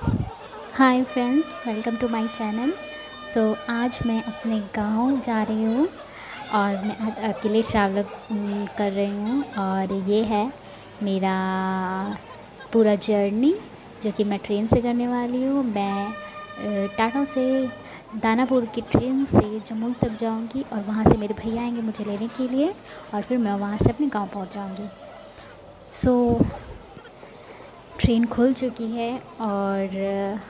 Hi friends, welcome to my channel. आज मैं अपने गांव जा रही हूँ और मैं आज अकेले ट्रैवल कर रही हूँ। और ये है मेरा पूरा जर्नी जो कि मैं ट्रेन से करने वाली हूँ। मैं टाटा से दानापुर की ट्रेन से जम्मू तक जाऊँगी और वहाँ से मेरे भैया आएंगे मुझे लेने के लिए और फिर मैं वहाँ से अपने गांव पहुँच जाऊँगी। ट्रेन खुल चुकी है और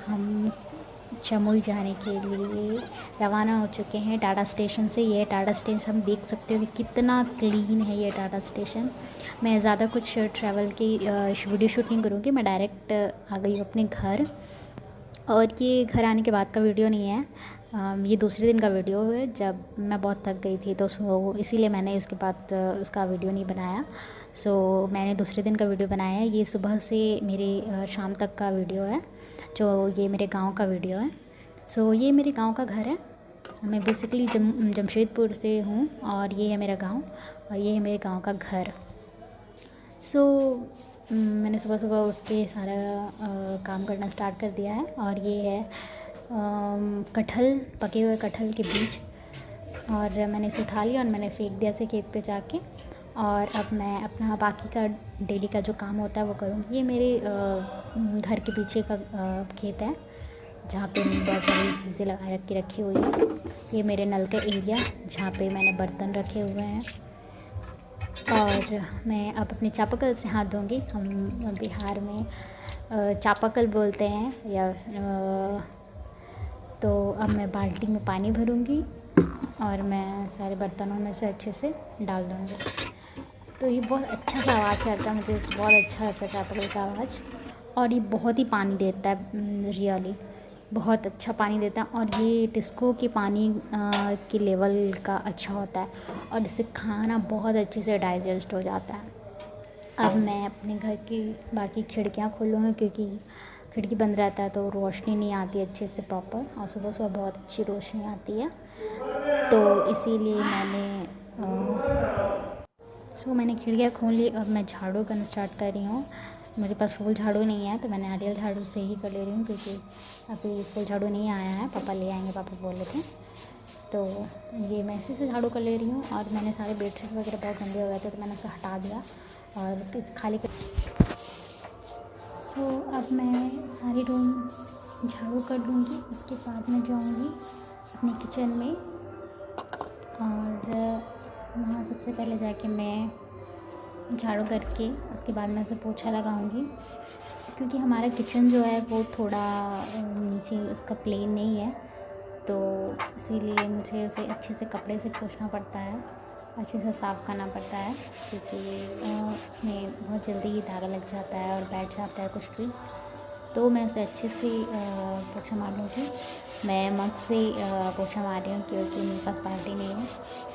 हम जमुई जाने के लिए रवाना हो चुके हैं टाटा स्टेशन से। ये टाटा स्टेशन हम देख सकते हो कि कितना क्लीन है ये टाटा स्टेशन। मैं ज़्यादा कुछ ट्रैवल की वीडियो शूट नहीं करूँगी, मैं डायरेक्ट आ गई हूँ अपने घर। और ये घर आने के बाद का वीडियो नहीं है, ये दूसरे दिन का वीडियो है जब मैं बहुत थक गई थी, तो इसीलिए मैंने उसके बाद उसका वीडियो नहीं बनाया। मैंने दूसरे दिन का वीडियो बनाया है। ये सुबह से मेरे शाम तक का वीडियो है, जो ये मेरे गांव का वीडियो है। ये मेरे गांव का घर है। मैं बेसिकली जमशेदपुर से हूँ और ये है मेरा गांव और ये है मेरे गांव का घर। मैंने सुबह सुबह उठ के सारा काम करना स्टार्ट कर दिया है। और ये है कटहल, पके हुए कटहल के बीज, और मैंने इसे उठा लिया और मैंने फेंक दिया इसे खेत पे जाके। और अब मैं अपना बाकी का डेली का जो काम होता है वो करूँगी। ये मेरे घर के पीछे का खेत है जहाँ पे बहुत सारी चीज़ें लगा रखी हुई है। ये मेरे नल का एरिया जहाँ पे मैंने बर्तन रखे हुए हैं। और मैं अब अपने चापाकल से हाथ धोऊंगी। हम बिहार में चापाकल बोलते हैं या तो अब मैं बाल्टी में पानी भरूंगी और मैं सारे बर्तनों में से अच्छे से डाल दूँगी। तो ये बहुत अच्छा सा आवाज़ करता है, मुझे बहुत अच्छा लगता है चापाकल का आवाज़। और ये बहुत ही पानी देता है, रियली बहुत अच्छा पानी देता है। और ये टिस्को के पानी के लेवल का अच्छा होता है और इससे खाना बहुत अच्छे से डाइजेस्ट हो जाता है। अब मैं अपने घर की बाकी खिड़कियाँ खोलूँगी क्योंकि खिड़की बंद रहता है तो रोशनी नहीं आती अच्छे से प्रॉपर, और सुबह सुबह बहुत अच्छी रोशनी आती है। तो इसीलिए मैंने खिड़कियाँ खोल ली और मैं झाड़ू करना स्टार्ट कर रही हूँ। मेरे पास फूल झाड़ू नहीं है तो मैं नारियल झाड़ू से ही कर ले रही हूँ क्योंकि अभी फूल झाड़ू नहीं आया है, पापा ले आएंगे, पापा बोल रहे थे। तो ये मैं इसी से झाड़ू कर ले रही हूँ। और मैंने सारे बेडशीट वगैरह बहुत गंदे हो गए थे तो मैंने उसे हटा दिया और खाली कर। अब मैं सारी रूम झाड़ू कर लूँगी, उसके बाद मैं जाऊँगी अपने किचन में और वहाँ सबसे पहले जाके मैं झाड़ू करके उसके बाद मैं उसे पोछा लगाऊंगी। क्योंकि हमारा किचन जो है वो थोड़ा नीचे उसका प्लेन नहीं है, तो इसीलिए मुझे उसे अच्छे से कपड़े से पोंछना पड़ता है, अच्छे से साफ़ करना पड़ता है क्योंकि उसमें बहुत जल्दी ही धागा लग जाता है और बैठ जाता है कुछ भी। तो मैं उसे अच्छे से पोछा मार लूँगी। मैं मग से पोछा मार रही हूँ क्योंकि मेरे पास बाल्टी नहीं है,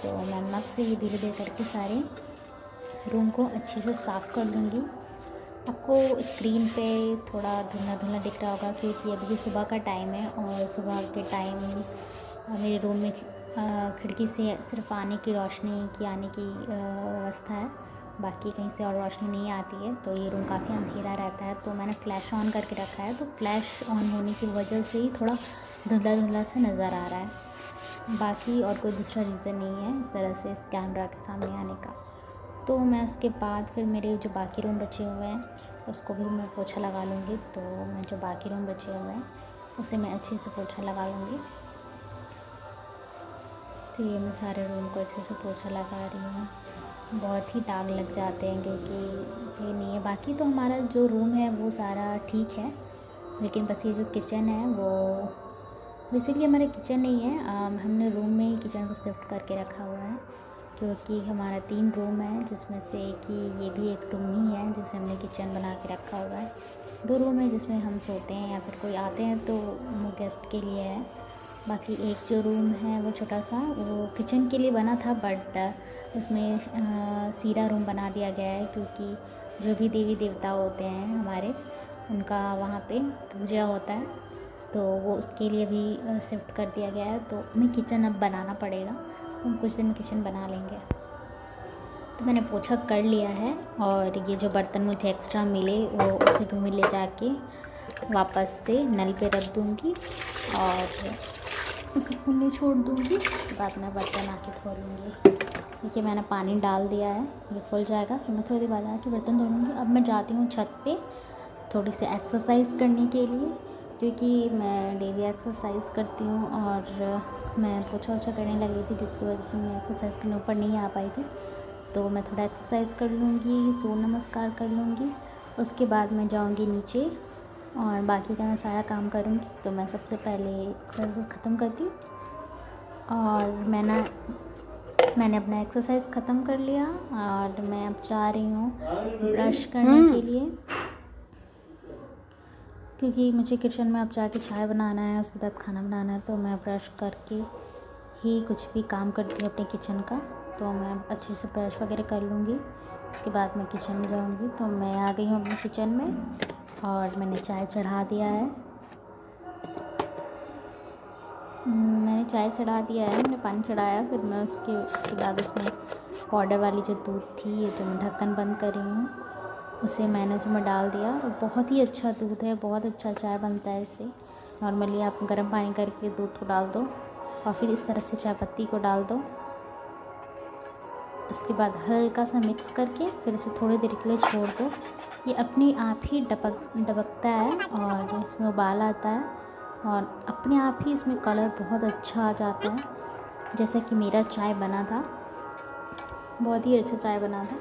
तो मैं मग से ये धीरे धीरे करके सारे रूम को अच्छे से साफ़ कर लूँगी। आपको स्क्रीन पे थोड़ा धुंधला धुंधला दिख रहा होगा क्योंकि अभी सुबह का टाइम है और सुबह के टाइम मेरे रूम में खिड़की से सिर्फ आने की रोशनी की आने की व्यवस्था है, बाकी कहीं से और रोशनी नहीं आती है। तो ये रूम काफ़ी अंधेरा रहता है, तो मैंने फ्लैश ऑन करके रखा है, तो फ्लैश ऑन होने की वजह से ही थोड़ा धुंधला धुंधला सा नज़र आ रहा है। बाकी और कोई दूसरा रीज़न नहीं है इस तरह से इस कैमरा के सामने आने का। तो मैं उसके बाद फिर मेरे जो बाकी रूम बचे हुए हैं उसको भी मैं पोछा लगा लूँगी। तो मैं जो बाकी रूम बचे हुए हैं उसे मैं अच्छे से पोछा लगा लूँगी। तो ये मैं सारे रूम को अच्छे से पोछा लगा रही हूँ। बहुत ही दाग लग जाते हैं क्योंकि ये नहीं है। बाकी तो हमारा जो रूम है वो सारा ठीक है, लेकिन बस ये जो किचन है वो बेसिकली हमारा किचन नहीं है, हमने रूम में ही किचन को शिफ्ट करके रखा हुआ है क्योंकि हमारा 3 रूम है जिसमें से एक ही ये भी एक रूम ही है जिसे हमने किचन बना के रखा हुआ है। 2 रूम है जिसमें हम सोते हैं या फिर कोई आते हैं तो वो गेस्ट के लिए है। बाकी एक जो रूम है वो छोटा सा वो किचन के लिए बना था, बट उसमें सीरा रूम बना दिया गया है क्योंकि जो भी देवी देवता होते हैं हमारे उनका वहाँ पे पूजा होता है, तो वो उसके लिए भी शिफ्ट कर दिया गया है। तो हमें किचन अब बनाना पड़ेगा, हम कुछ दिन किचन बना लेंगे। तो मैंने पोछा कर लिया है और ये जो बर्तन मुझे एक्स्ट्रा मिले वो उसे भी मैं ले जाके वापस से नल पे रख दूँगी और उसे फूलने छोड़ दूँगी। उसके बाद मैं बर्तन आके धो लूँगी। देखिए मैंने पानी डाल दिया है, ये फूल जाएगा फिर मैं थोड़ी देर बाद आके बर्तन धो लूँगी। अब मैं जाती हूँ छत पे थोड़ी सी एक्सरसाइज करने के लिए, क्योंकि मैं डेली एक्सरसाइज करती हूँ और मैं पोछा ओछा करने लगी थी, जिसकी वजह से मैं एक्सरसाइज करने ऊपर नहीं आ पाई थी। तो मैं थोड़ा एक्सरसाइज कर लूँगी, सूर्य नमस्कार कर लूँगी, उसके बाद मैं जाऊँगी नीचे और बाकी का मैं सारा काम करूँगी। तो मैं सबसे पहले एक्सरसाइज ख़त्म करती हूँ और मैंने अपना एक्सरसाइज ख़त्म कर लिया और मैं अब जा रही हूँ ब्रश करने के लिए, क्योंकि मुझे किचन में अब जाके चाय बनाना है, उसके बाद खाना बनाना है। तो मैं ब्रश करके ही कुछ भी काम करती हूँ अपने किचन का। तो मैं अच्छे से ब्रश वगैरह कर लूँगी, उसके बाद मैं किचन में जाऊँगी। तो मैं आ गई हूँ अपने किचन में और मैंने चाय चढ़ा दिया है। मैंने चाय चढ़ा दिया है, मैंने पानी चढ़ाया, फिर मैं उसके बाद उसमें पाउडर वाली जो दूध थी, जो मैं ढक्कन बंद कर रही हूँ, उसे मैंने उसमें डाल दिया। और बहुत ही अच्छा दूध है, बहुत अच्छा चाय बनता है इससे। नॉर्मली आप गर्म पानी करके दूध को डाल दो और फिर इस तरह से चाय पत्ती को डाल दो, उसके बाद हल्का सा मिक्स करके फिर इसे थोड़ी देर के लिए छोड़ दो। ये अपने आप ही डबकता है और इसमें उबाल आता है और अपने आप ही इसमें कलर बहुत अच्छा आ जाता है। जैसा कि मेरा चाय बना था, बहुत ही अच्छा चाय बना था,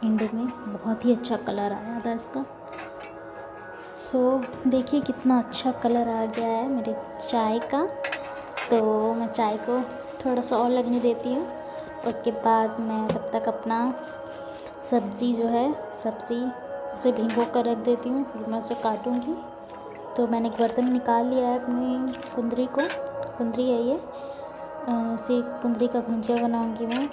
एंड में बहुत ही अच्छा कलर आया था इसका। सो देखिए कितना अच्छा कलर आ गया है मेरे चाय का। तो मैं चाय को थोड़ा सा और लगने देती हूँ, उसके बाद मैं तब तक अपना सब्ज़ी जो है उसे भिगो कर रख देती हूँ, फिर मैं उसे काटूँगी। तो मैंने एक बर्तन निकाल लिया है अपनी कुंदरी है ये, इसे कुंदरी का भुंजिया बनाऊँगी मैं।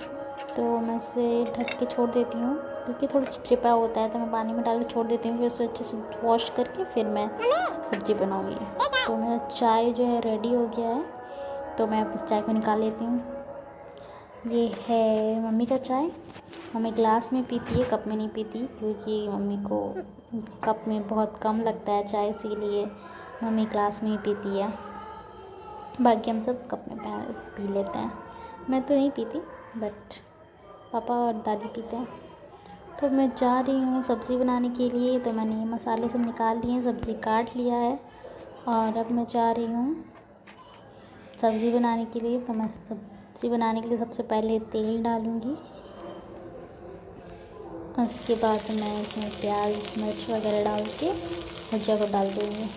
तो मैं इसे ढक के छोड़ देती हूँ, क्योंकि थोड़ा चिपचिपा होता है, तो मैं पानी में डाल के छोड़ देती हूँ। फिर उसे अच्छे से वॉश करके फिर मैं सब्ज़ी बनाऊँगी। तो मेरा चाय जो है रेडी हो गया है, तो मैं अब इस चाय को निकाल लेती हूँ। ये है मम्मी का चाय। मम्मी ग्लास में पीती है, कप में नहीं पीती, क्योंकि मम्मी को कप में बहुत कम लगता है चाय, इसीलिए मम्मी ग्लास में ही पीती है। बाकी हम सब कप में पी लेते हैं। मैं तो नहीं पीती, बट पापा और दादी पीते हैं। तो मैं जा रही हूँ सब्ज़ी बनाने के लिए। तो मैंने ये मसाले सब निकाल लिए, सब्ज़ी काट लिया है और अब मैं जा रही हूँ सब्ज़ी बनाने के लिए। तो मैं सब्ज़ी बनाने के लिए सबसे पहले तेल डालूँगी, उसके बाद मैं इसमें प्याज मिर्च वगैरह डाल के भुजिया को डाल दूँगी।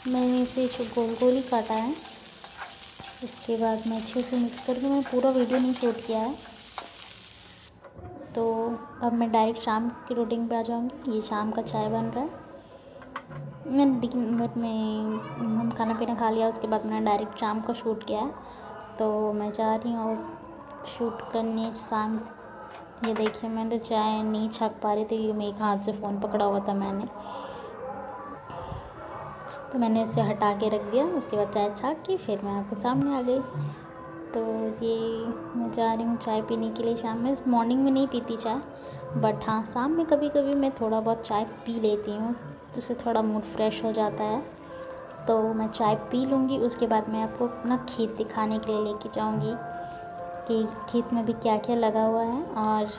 मैंने इसे गोल गोल ही काटा है। उसके बाद मैं अच्छे से मिक्स करके, मैंने पूरा वीडियो नहीं शूट किया है। तो अब मैं डायरेक्ट शाम की रूटीन पे आ जाऊँगी। ये शाम का चाय बन रहा है। मैंने दिन भर में हम खाना पीना खा लिया, उसके बाद मैंने डायरेक्ट शाम का शूट किया है। तो मैं जा रही हूँ शूट करने शाम। ये देखिए मैं तो चाय नहीं छक पा रही थी, क्योंकि मैं एक हाथ से फ़ोन पकड़ा हुआ था मैंने, तो मैंने इसे हटा के रख दिया। उसके बाद चाय छक के फिर मैं आपके सामने आ गई। तो ये मैं जा रही हूँ चाय पीने के लिए शाम में। मॉर्निंग में नहीं पीती चाय, बट हाँ शाम में कभी कभी मैं थोड़ा बहुत चाय पी लेती हूँ, तो उससे थोड़ा मूड फ्रेश हो जाता है। तो मैं चाय पी लूँगी, उसके बाद मैं आपको अपना खेत दिखाने के लिए लेके जाऊँगी कि खेत में भी क्या क्या लगा हुआ है और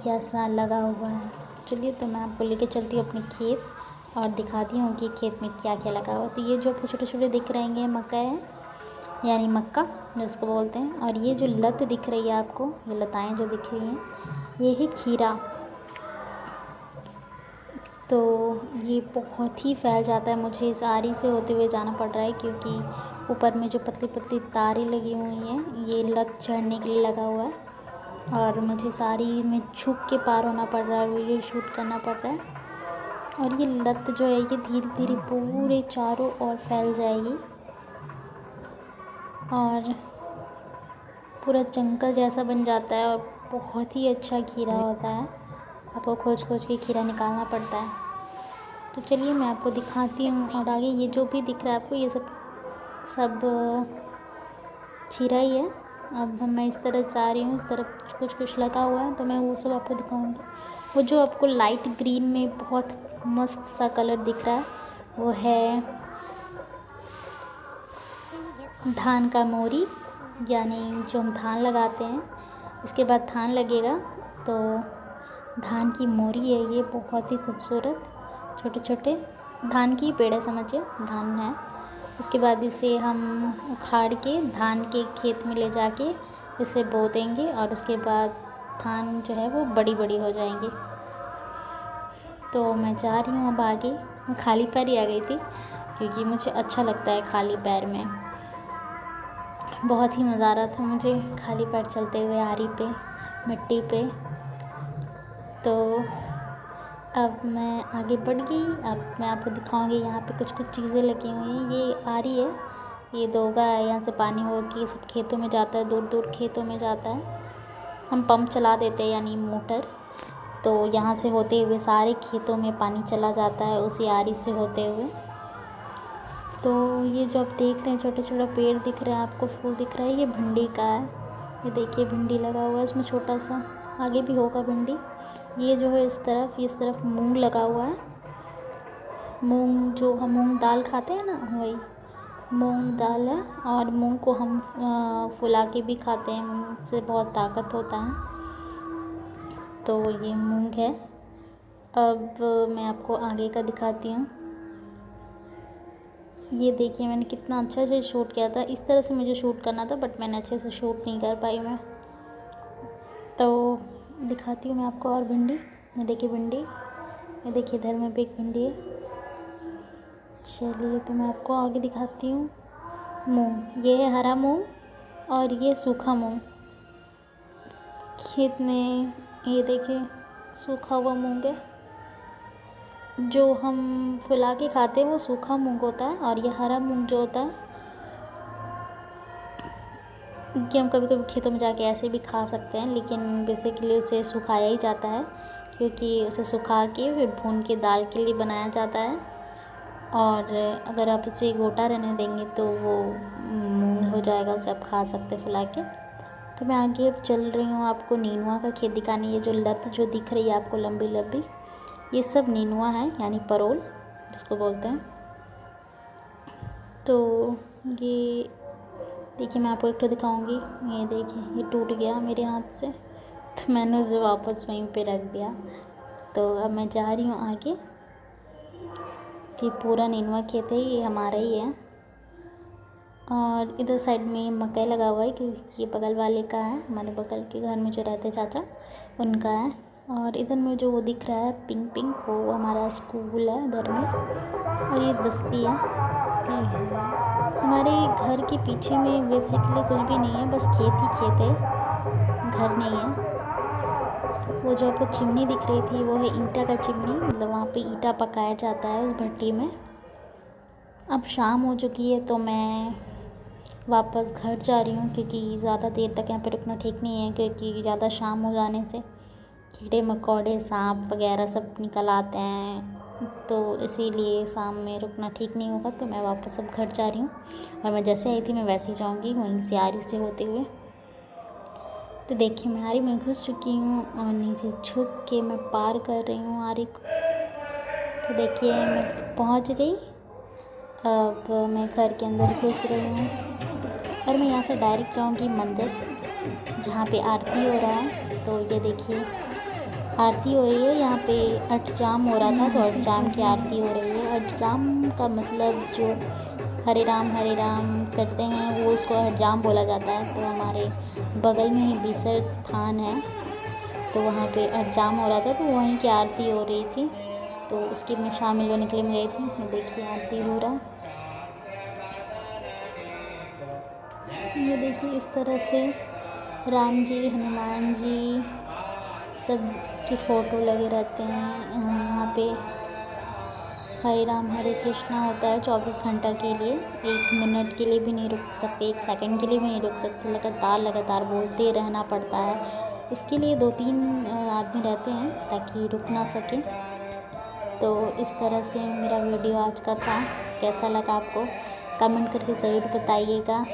क्या सा लगा हुआ है। चलिए तो मैं आपको लेके चलती हूँ अपने खेत और दिखाती हूँ कि खेत में क्या क्या लगा हुआ है। तो ये जो आपको छोटे छोटे दिख रहे हैं मक्का है, यानी मक्का जिसको बोलते हैं। और ये जो लत दिख रही है आपको, ये लताएँ जो दिख रही हैं, ये है खीरा। तो ये बहुत ही फैल जाता है, मुझे इस आरी से होते हुए जाना पड़ रहा है, क्योंकि ऊपर में जो पतली पतली तारें लगी हुई हैं, ये लत चढ़ने के लिए लगा हुआ है और मुझे सारी में झुक के पार होना पड़ रहा है, वीडियो शूट करना पड़ रहा है। और ये लत जो है ये धीरे धीरे पूरे चारों ओर फैल जाएगी और पूरा जंगल जैसा बन जाता है और बहुत ही अच्छा खीरा होता है। आपको खोज खोज के खीरा निकालना पड़ता है। तो चलिए मैं आपको दिखाती हूँ। और आगे ये जो भी दिख रहा है आपको, ये सब खीरा ही है। अब मैं इस तरफ जा रही हूँ, इस तरफ कुछ कुछ लगा हुआ है तो मैं वो सब आपको दिखाऊंगी। वो जो आपको लाइट ग्रीन में बहुत मस्त सा कलर दिख रहा है वो है धान का मोरी, यानी जो हम धान लगाते हैं। इसके बाद धान लगेगा तो धान की मोरी है ये, बहुत ही खूबसूरत छोटे छोटे धान की पेड़ है, समझिए धान है। उसके बाद इसे हम उखाड़ के धान के खेत में ले जाके इसे बो देंगे और उसके बाद धान जो है वो बड़ी बड़ी हो जाएंगी। तो मैं जा रही हूँ अब आगे। मैं खाली पैर ही आ गई थी क्योंकि मुझे अच्छा लगता है खाली पैर में, बहुत ही मज़ा आ रहा था मुझे खाली पैर चलते हुए आरी पे मिट्टी पे। तो अब मैं आगे बढ़ गई। अब मैं आपको दिखाऊंगी यहाँ पे कुछ कुछ चीज़ें लगी हुई हैं। ये आरी है, ये दोगा है, यहाँ से पानी हो के सब खेतों में जाता है, दूर दूर खेतों में जाता है। हम पंप चला देते हैं यानी मोटर, तो यहाँ से होते हुए सारे खेतों में पानी चला जाता है उसी आरी से होते हुए। तो ये जो आप देख रहे हैं छोटे छोटे पेड़ दिख रहे हैं आपको, फूल दिख रहा है, ये भिंडी का है। ये देखिए भिंडी लगा हुआ है इसमें छोटा सा, आगे भी होगा भिंडी। ये जो है इस तरफ मूंग लगा हुआ है। मूंग जो हम मूंग दाल खाते हैं ना, वही मूंग दाल है। और मूंग को हम फुला के भी खाते हैं, मूंग से बहुत ताकत होता है। तो ये मूंग है। अब मैं आपको आगे का दिखाती हूँ। ये देखिए मैंने कितना अच्छा से शूट किया था, इस तरह से मुझे शूट करना था बट मैंने अच्छे से शूट नहीं कर पाई मैं। तो दिखाती हूँ मैं आपको और भिंडी। ये देखिए भिंडी, ये देखिए इधर में भी एक भिंडी है। चलिए तो मैं आपको आगे दिखाती हूँ। मूंग, ये है हरा मूंग और ये सूखा मूंग। खेत में ये देखिए सूखा हुआ मूंग है। जो हम फुला के खाते हैं वो सूखा मूंग होता है, और ये हरा मूंग जो होता है कि हम कभी कभी खेतों में जाके ऐसे भी खा सकते हैं, लेकिन बेसिकली उसे सुखाया ही जाता है क्योंकि उसे सुखा के फिर भून के दाल के लिए बनाया जाता है। और अगर आप उसे गोटा रहने देंगे तो वो मूंग हो जाएगा, उसे आप खा सकते हैं फुला के। तो मैं आगे अब चल रही हूँ आपको नेनुआ का खेत दिखाने। ये जो लत जो दिख रही है आपको लंबी लंबी, ये सब नेनुआ है यानी परोल जिसको बोलते हैं। तो ये देखिए मैं आपको एक तो दिखाऊंगी। ये देखिए ये टूट गया मेरे हाथ से, तो मैंने उसे वापस वहीं पे रख दिया। तो अब मैं जा रही हूँ आगे कि पूरा नेनुआ खेत है ये हमारा ही है। और इधर साइड में मकई लगा हुआ है कि ये बगल वाले का है, हमारे बगल के घर में जो रहते हैं चाचा उनका है। और इधर में जो वो दिख रहा है पिंक पिंक, वो हमारा स्कूल है इधर में। और ये बस्ती है हमारे घर के पीछे में, बेसिकली कुछ भी नहीं है, बस खेत ही खेत है, घर नहीं है। वो जो आपको चिमनी दिख रही थी वो है ईंटा का चिमनी, मतलब वहाँ पे ईंटा पकाया जाता है उस भट्टी में। अब शाम हो चुकी है तो मैं वापस घर जा रही हूँ क्योंकि ज़्यादा देर तक यहाँ पे रुकना ठीक नहीं है, क्योंकि ज़्यादा शाम हो जाने से कीड़े मकोड़े सांप वगैरह सब निकल आते हैं, तो इसीलिए शाम में रुकना ठीक नहीं होगा। तो मैं वापस अब घर जा रही हूँ, और मैं जैसे आई थी मैं वैसे ही जाऊँगी, वहीं से आरी से होते हुए। तो देखिए मैं आरी में घुस चुकी हूँ और नीचे झुक के मैं पार कर रही हूँ आरी को। तो देखिए मैं पहुँच गई। अब मैं घर के अंदर घुस रही हूँ और मैं यहाँ से डायरेक्ट जाऊँगी मंदिर जहाँ पे आरती हो रहा है। तो ये देखिए आरती हो रही है, यहाँ पे अष्टजाम हो रहा था तो अष्टजाम की आरती हो रही है। अष्टजाम का मतलब जो हरे राम करते हैं वो उसको अष्टजाम बोला जाता है। तो हमारे बगल में ही बीसर थान है, तो वहाँ पे अष्टजाम हो रहा था तो वहीं की आरती हो रही थी, तो उसकी मैं शामिल होने के लिए मैं गई थी। देखिए आरती हो रहा, ये देखिए इस तरह से राम जी हनुमान जी सब की फ़ोटो लगे रहते हैं। यहाँ पे हरे राम हरे कृष्णा होता है 24 घंटा के लिए, 1 मिनट के लिए भी नहीं रुक सकते, 1 सेकंड के लिए भी नहीं रुक सकते, लगातार बोलते रहना पड़ता है। उसके लिए 2-3 आदमी रहते हैं ताकि रुक ना सके। तो इस तरह से मेरा वीडियो आज का था। कैसा लगा आपको कमेंट करके ज़रूर बताइएगा।